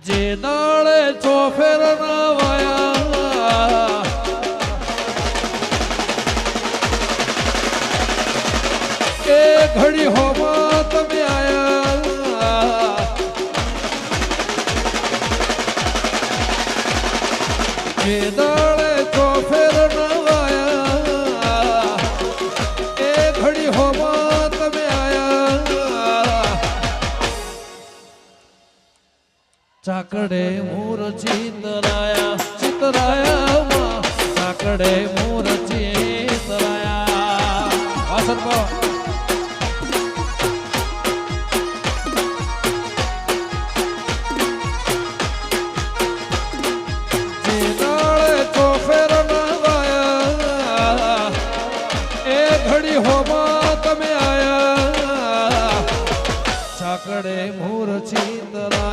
જે દાળે ચોફેર ના વાયા એ ઘડી હોમાં તમે આયા જે દાળે ચોફેર ના વાયા એ ઘડી હોમાં તમે આયા ચાકડે મોર ચિતરાયા માં ચાકડે મોર ચિતરાયા વાસણ બો જે દાળે ચોફેર ના વાયા એ ઘડી હોમાં તમે આયા ચાકડે મોર ચિતરાયા